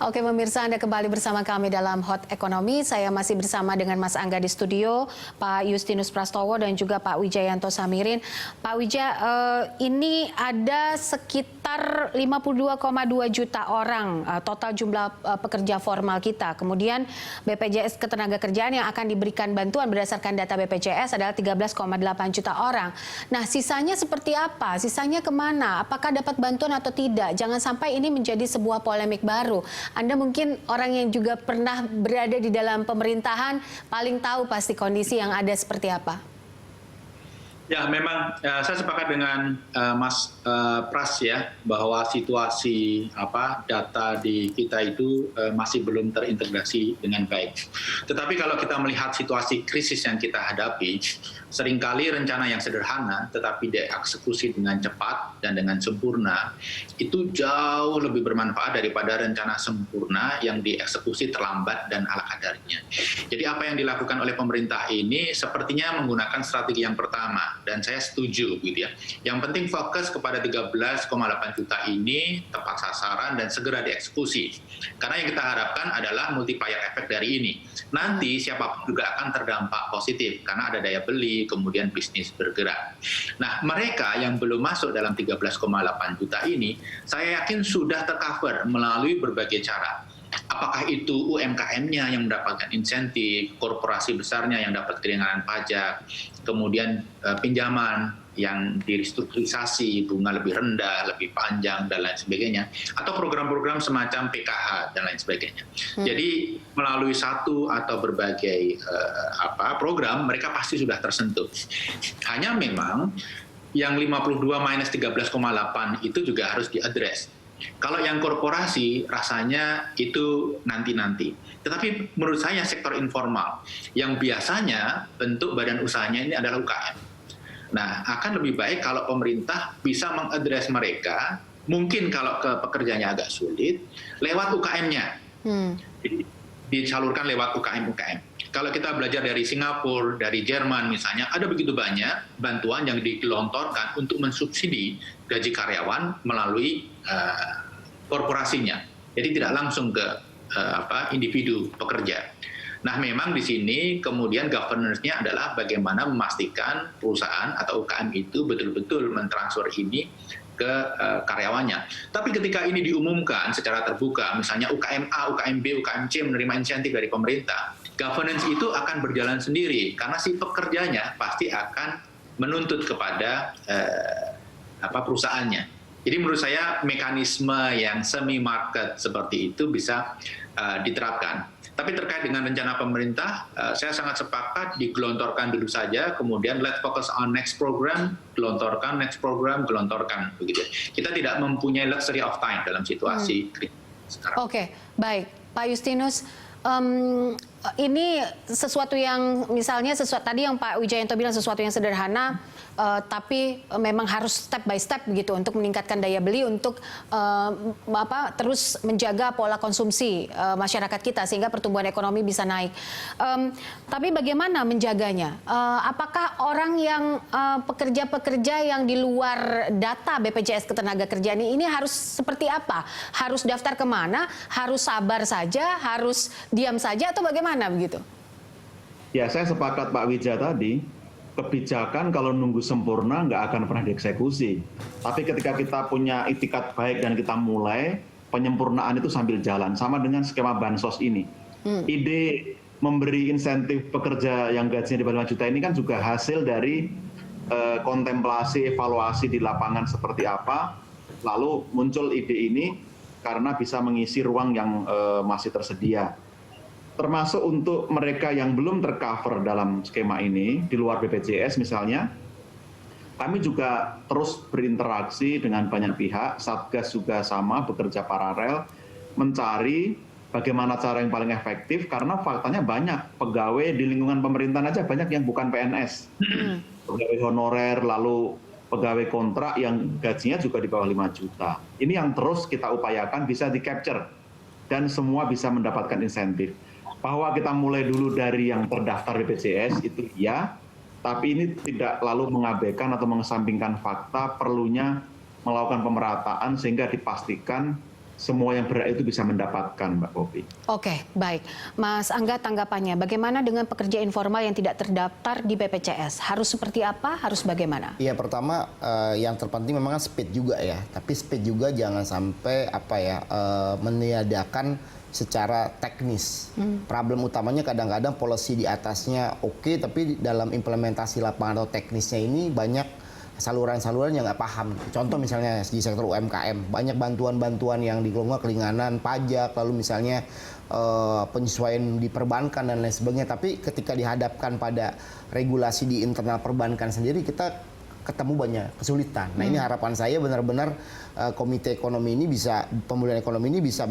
Oke pemirsa, Anda kembali bersama kami dalam Hot Ekonomi. Saya masih bersama dengan Mas Angga di studio, Pak Justinus Prastowo dan juga Pak Wijayanto Samirin. Pak Wija, ini ada sekitar 52,2 juta orang total jumlah pekerja formal kita. Kemudian BPJS Ketenagakerjaan yang akan diberikan bantuan berdasarkan data BPJS adalah 13,8 juta orang. Nah, sisanya seperti apa? Sisanya kemana? Apakah dapat bantuan atau tidak? Jangan sampai ini menjadi sebuah polemik baru. Anda mungkin orang yang juga pernah berada di dalam pemerintahan, paling tahu pasti kondisi yang ada seperti apa. Ya, memang saya sepakat dengan Mas Pras ya, bahwa situasi data di kita itu masih belum terintegrasi dengan baik. Tetapi kalau kita melihat situasi krisis yang kita hadapi, seringkali rencana yang sederhana tetapi dieksekusi dengan cepat dan dengan sempurna itu jauh lebih bermanfaat daripada rencana sempurna yang dieksekusi terlambat dan ala kadarnya. Jadi apa yang dilakukan oleh pemerintah ini sepertinya menggunakan strategi yang pertama, dan saya setuju gitu ya. Yang penting fokus kepada 13,8 juta ini tepat sasaran dan segera dieksekusi. Karena yang kita harapkan adalah multiplier efek dari ini. Nanti siapapun juga akan terdampak positif karena ada daya beli, kemudian bisnis bergerak. Nah, mereka yang belum masuk dalam 13,8 juta ini, saya yakin sudah tercover melalui berbagai cara. Apakah itu UMKM-nya yang mendapatkan insentif, korporasi besarnya yang dapat keringanan pajak, kemudian pinjaman yang direstrukturisasi, bunga lebih rendah, lebih panjang, dan lain sebagainya, atau program-program semacam PKH, dan lain sebagainya. Jadi melalui satu atau berbagai program, mereka pasti sudah tersentuh. Hanya memang yang 52 minus 13,8 itu juga harus diadres. Kalau yang korporasi rasanya itu nanti-nanti. Tetapi menurut saya sektor informal yang biasanya bentuk badan usahanya ini adalah UKM. Nah, akan lebih baik kalau pemerintah bisa mengadres mereka, mungkin kalau ke pekerjanya agak sulit, lewat UKM-nya. Disalurkan lewat UKM-UKM. Kalau kita belajar dari Singapura, dari Jerman misalnya, ada begitu banyak bantuan yang digelontorkan untuk mensubsidi gaji karyawan melalui korporasinya. Jadi tidak langsung ke individu pekerja. Nah, memang di sini kemudian governance-nya adalah bagaimana memastikan perusahaan atau UKM itu betul-betul mentransfer ini ke karyawannya. Tapi ketika ini diumumkan secara terbuka, misalnya UKM A, UKM B, UKM C menerima insentif dari pemerintah, governance itu akan berjalan sendiri karena si pekerjanya pasti akan menuntut kepada perusahaannya. Jadi menurut saya mekanisme yang semi market seperti itu bisa diterapkan. Tapi terkait dengan rencana pemerintah, saya sangat sepakat digelontorkan dulu saja, kemudian let's focus on next program, gelontorkan, next program, gelontorkan. Begitu. Kita tidak mempunyai luxury of time dalam situasi kritis sekarang. Oke, baik. Pak Justinus, ini sesuatu yang misalnya tadi yang Pak Wijayanto bilang sesuatu yang sederhana, tapi memang harus step by step begitu untuk meningkatkan daya beli, untuk terus menjaga pola konsumsi masyarakat kita sehingga pertumbuhan ekonomi bisa naik. Tapi bagaimana menjaganya? Apakah orang yang pekerja-pekerja yang di luar data BPJS Ketenagakerjaan ini harus seperti apa? Harus daftar kemana? Harus sabar saja? Harus diam saja atau bagaimana begitu? Ya, saya sepakat Pak Wija tadi. Kebijakan kalau nunggu sempurna nggak akan pernah dieksekusi. Tapi ketika kita punya itikat baik dan kita mulai, penyempurnaan itu sambil jalan. Sama dengan skema bansos ini. Ide memberi insentif pekerja yang gajinya di bawah 5 juta ini kan juga hasil dari kontemplasi, evaluasi di lapangan seperti apa. Lalu muncul ide ini karena bisa mengisi ruang yang masih tersedia. Termasuk untuk mereka yang belum tercover dalam skema ini, di luar BPJS misalnya, kami juga terus berinteraksi dengan banyak pihak, Satgas juga sama, bekerja paralel, mencari bagaimana cara yang paling efektif, karena faktanya banyak pegawai di lingkungan pemerintahan aja banyak yang bukan PNS. Pegawai honorer, lalu pegawai kontrak yang gajinya juga di bawah 5 juta. Ini yang terus kita upayakan bisa di-capture, dan semua bisa mendapatkan insentif. Bahwa kita mulai dulu dari yang terdaftar BPJS itu iya, tapi ini tidak lalu mengabaikan atau mengesampingkan fakta perlunya melakukan pemerataan sehingga dipastikan semua yang berhak itu bisa mendapatkan, Mbak Popi. Oke, baik. Mas Angga, tanggapannya bagaimana dengan pekerja informal yang tidak terdaftar di BPJS? Harus seperti apa? Harus bagaimana? Iya, pertama yang terpenting memang kan speed juga ya. Tapi speed juga jangan sampai meniadakan secara teknis. Problem utamanya kadang-kadang policy di atasnya oke, tapi dalam implementasi lapangan atau teknisnya ini banyak saluran-saluran yang nggak paham. Contoh misalnya di sektor UMKM, banyak bantuan-bantuan yang dikelola keringanan pajak, lalu misalnya penyesuaian di perbankan dan lain sebagainya. Tapi ketika dihadapkan pada regulasi di internal perbankan sendiri, kita ketemu banyak kesulitan. Nah ini harapan saya benar-benar komite ekonomi ini bisa, pemulihan ekonomi ini bisa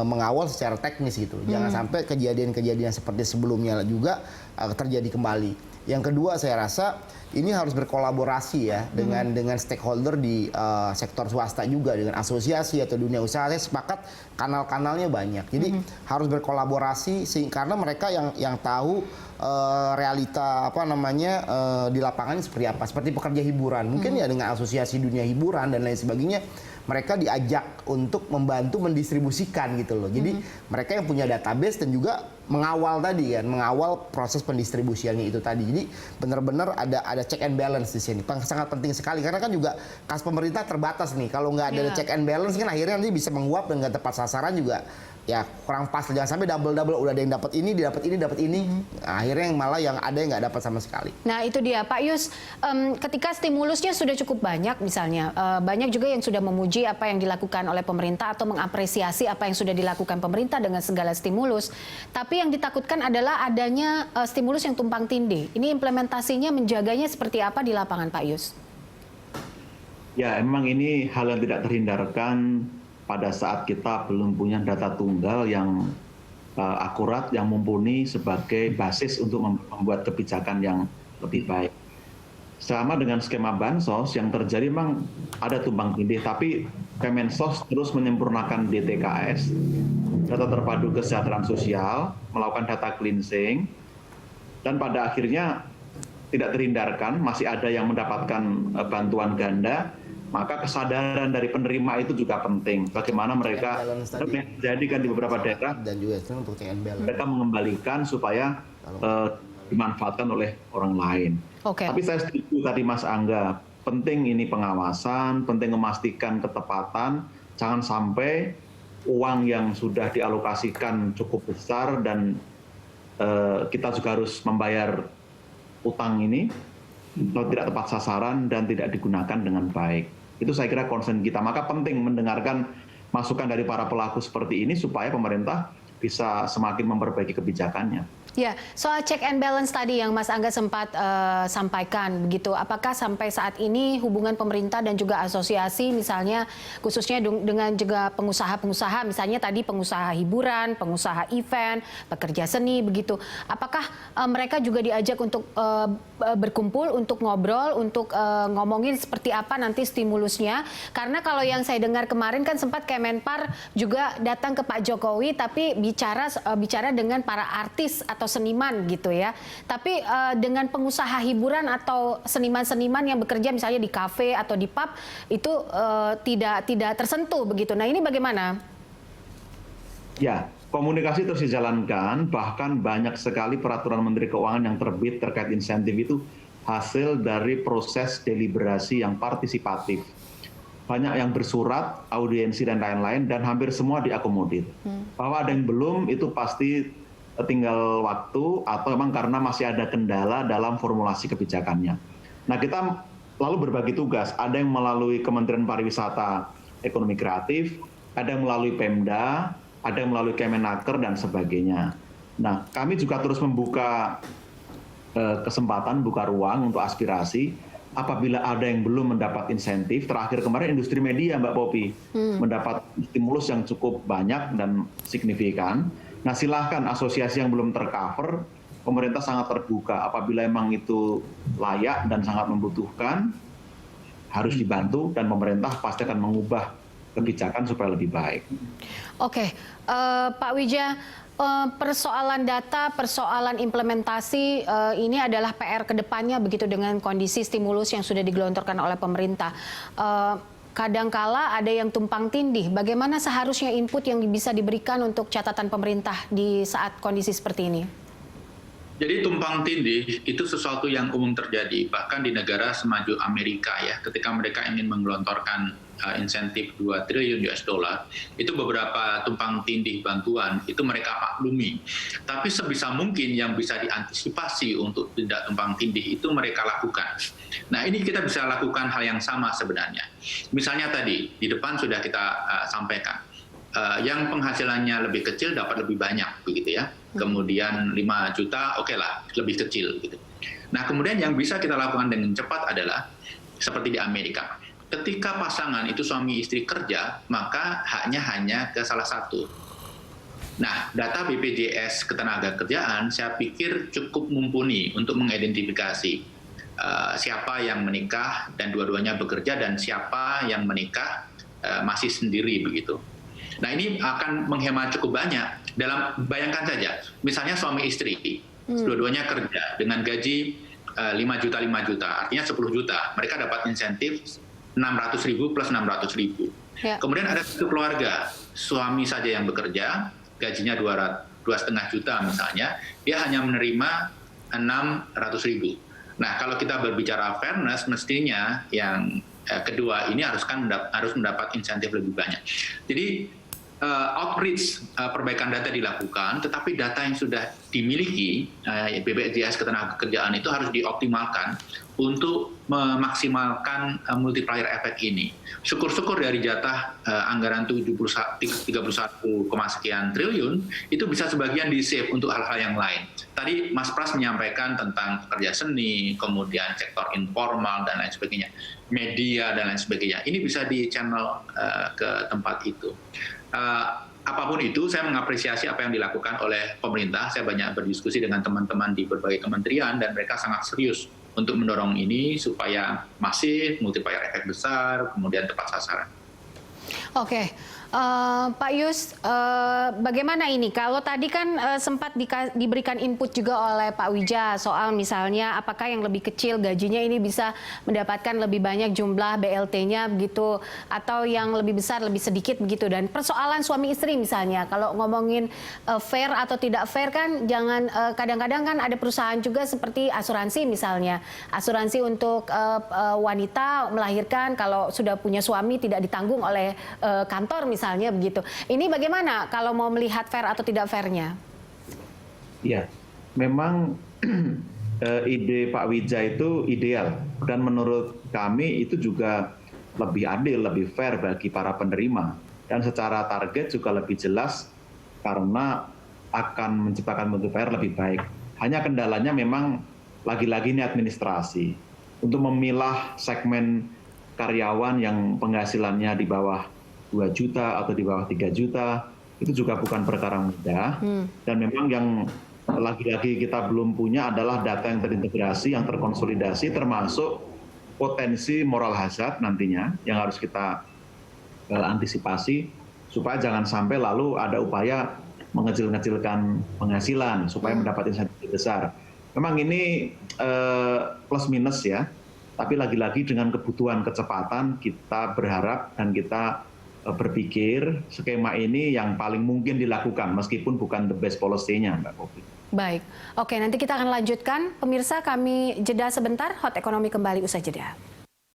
mengawal secara teknis gitu. Jangan sampai kejadian-kejadian seperti sebelumnya juga terjadi kembali. Yang kedua saya rasa ini harus berkolaborasi ya dengan stakeholder di sektor swasta juga, dengan asosiasi atau dunia usaha. Saya sepakat kanal-kanalnya banyak. Jadi harus berkolaborasi karena mereka yang tahu realita di lapangan seperti apa. Seperti pekerja hiburan, mungkin ya dengan asosiasi dunia hiburan dan lain sebagainya, mereka diajak untuk membantu mendistribusikan gitu loh. Jadi mereka yang punya database dan juga mengawal tadi kan, mengawal proses pendistribusiannya itu tadi. Jadi benar-benar ada check and balance di sini. Sangat penting sekali karena kan juga kas pemerintah terbatas nih. Kalau nggak ada check and balance kan akhirnya nanti bisa menguap dan nggak tepat sasaran juga. Ya kurang pas, jangan sampai double udah ada yang dapat ini, dapat ini. Nah, akhirnya yang ada yang nggak dapat sama sekali. Nah itu dia Pak Yus, ketika stimulusnya sudah cukup banyak misalnya, banyak juga yang sudah memuji apa yang dilakukan oleh pemerintah atau mengapresiasi apa yang sudah dilakukan pemerintah dengan segala stimulus. Tapi yang ditakutkan adalah adanya stimulus yang tumpang tindih. Ini implementasinya menjaganya seperti apa di lapangan Pak Yus? Ya emang ini hal yang tidak terhindarkan pada saat kita belum punya data tunggal yang akurat, yang mumpuni sebagai basis untuk membuat kebijakan yang lebih baik. Sama dengan skema bansos yang terjadi memang ada tumpang tindih, tapi Kemensos terus menyempurnakan DTKS, data terpadu kesejahteraan sosial, melakukan data cleansing, dan pada akhirnya tidak terhindarkan, masih ada yang mendapatkan bantuan ganda. Maka kesadaran dari penerima itu juga penting. Bagaimana mereka menjadikan di beberapa daerah dan juga untuk mereka mengembalikan supaya dimanfaatkan oleh orang lain. Tapi saya setuju tadi Mas Angga, penting ini pengawasan, penting memastikan ketepatan, jangan sampai uang yang sudah dialokasikan cukup besar dan kita juga harus membayar utang ini kalau tidak tepat sasaran dan tidak digunakan dengan baik. Itu saya kira concern kita. Maka penting mendengarkan masukan dari para pelaku seperti ini supaya pemerintah bisa semakin memperbaiki kebijakannya. Ya, soal check and balance tadi yang Mas Angga sempat sampaikan begitu. Apakah sampai saat ini hubungan pemerintah dan juga asosiasi misalnya khususnya dengan juga pengusaha-pengusaha, misalnya tadi pengusaha hiburan, pengusaha event, pekerja seni begitu. Apakah mereka juga diajak untuk berkumpul, untuk ngobrol, untuk ngomongin seperti apa nanti stimulusnya? Karena kalau yang saya dengar kemarin kan sempat Kemenpar juga datang ke Pak Jokowi tapi bicara dengan para artis atau seniman gitu ya. Tapi dengan pengusaha hiburan atau seniman-seniman yang bekerja misalnya di kafe atau di pub itu tidak tersentuh begitu. Nah, ini bagaimana? Ya, komunikasi terus dijalankan, bahkan banyak sekali peraturan Menteri Keuangan yang terbit terkait insentif itu hasil dari proses deliberasi yang partisipatif. Banyak yang bersurat, audiensi dan lain-lain, dan hampir semua diakomodir. Bahwa ada yang belum, itu pasti tinggal waktu atau memang karena masih ada kendala dalam formulasi kebijakannya. Nah, kita lalu berbagi tugas, ada yang melalui Kementerian Pariwisata Ekonomi Kreatif, ada yang melalui Pemda, ada yang melalui Kemenaker dan sebagainya. Nah, kami juga terus membuka kesempatan, buka ruang untuk aspirasi. Apabila ada yang belum mendapat insentif, terakhir kemarin industri media Mbak Popi mendapat stimulus yang cukup banyak dan signifikan. Nah, silahkan asosiasi yang belum tercover, pemerintah sangat terbuka. Apabila memang itu layak dan sangat membutuhkan, harus dibantu dan pemerintah pasti akan mengubah kebijakan supaya lebih baik. Oke, Pak Wija, persoalan data, persoalan implementasi ini adalah PR ke depannya begitu dengan kondisi stimulus yang sudah digelontorkan oleh pemerintah. kadangkala ada yang tumpang tindih. Bagaimana seharusnya input yang bisa diberikan untuk catatan pemerintah di saat kondisi seperti ini? Jadi tumpang tindih itu sesuatu yang umum terjadi bahkan di negara semaju Amerika ya, ketika mereka ingin menggelontorkan insentif 2 triliun US dollar, itu beberapa tumpang tindih bantuan itu mereka maklumi. Tapi sebisa mungkin yang bisa diantisipasi untuk tidak tumpang tindih itu mereka lakukan. Nah, ini kita bisa lakukan hal yang sama sebenarnya. Misalnya tadi di depan sudah kita sampaikan, yang penghasilannya lebih kecil dapat lebih banyak begitu ya. Kemudian 5 juta oke lah, lebih kecil gitu. Nah, kemudian yang bisa kita lakukan dengan cepat adalah seperti di Amerika. Ketika pasangan itu suami istri kerja, maka haknya hanya ke salah satu. Nah, data BPJS Ketenagakerjaan saya pikir cukup mumpuni untuk mengidentifikasi siapa yang menikah dan dua-duanya bekerja dan siapa yang menikah masih sendiri begitu. Nah, ini akan menghemat cukup banyak. Bayangkan saja, misalnya suami istri, dua-duanya kerja dengan gaji 5 juta, artinya 10 juta. Mereka dapat insentif 600.000 plus 600.000. Ya. Kemudian ada satu keluarga, suami saja yang bekerja, gajinya 2,5 juta misalnya, dia hanya menerima 600.000. Nah, kalau kita berbicara fairness, mestinya yang kedua ini harus mendapat insentif lebih banyak. Jadi outreach perbaikan data dilakukan, tetapi data yang sudah dimiliki BPJS Ketenagakerjaan itu harus dioptimalkan untuk memaksimalkan multiplier effect ini. Syukur-syukur dari jatah anggaran 31, sekian triliun itu bisa sebagian di-save untuk hal-hal yang lain. Tadi Mas Pras menyampaikan tentang pekerja seni, kemudian sektor informal dan lain sebagainya, media dan lain sebagainya. Ini bisa di-channel ke tempat itu. Apapun itu, saya mengapresiasi apa yang dilakukan oleh pemerintah. Saya banyak berdiskusi dengan teman-teman di berbagai kementerian dan mereka sangat serius untuk mendorong ini supaya masif, multiplier efek besar, kemudian tepat sasaran. Oke. Pak Yus, bagaimana ini? Kalau tadi kan sempat diberikan input juga oleh Pak Wija soal misalnya apakah yang lebih kecil gajinya ini bisa mendapatkan lebih banyak jumlah BLT-nya begitu, atau yang lebih besar lebih sedikit begitu. Dan persoalan suami istri misalnya, kalau ngomongin fair atau tidak fair kan jangan, kadang-kadang kan ada perusahaan juga seperti asuransi misalnya. Asuransi untuk wanita melahirkan kalau sudah punya suami tidak ditanggung oleh kantor misalnya begitu. Ini bagaimana kalau mau melihat fair atau tidak fairnya? Ya, memang ide Pak Wija itu ideal dan menurut kami itu juga lebih adil, lebih fair bagi para penerima dan secara target juga lebih jelas karena akan menciptakan multiplier lebih baik. Hanya kendalanya memang lagi-lagi ini administrasi untuk memilah segmen karyawan yang penghasilannya di bawah 2 juta atau di bawah 3 juta, itu juga bukan perkara mudah. Dan memang yang lagi-lagi kita belum punya adalah data yang terintegrasi, yang terkonsolidasi, termasuk potensi moral hazard nantinya yang harus kita antisipasi, supaya jangan sampai lalu ada upaya mengecil-ngecilkan penghasilan, supaya mendapat insentif besar. Memang ini plus minus ya, tapi lagi-lagi dengan kebutuhan kecepatan kita berharap dan kita berpikir skema ini yang paling mungkin dilakukan meskipun bukan the best policy-nya, Mbak Popi. Baik, oke, nanti kita akan lanjutkan. Pemirsa, kami jeda sebentar. Hot Ekonomi kembali usai jeda.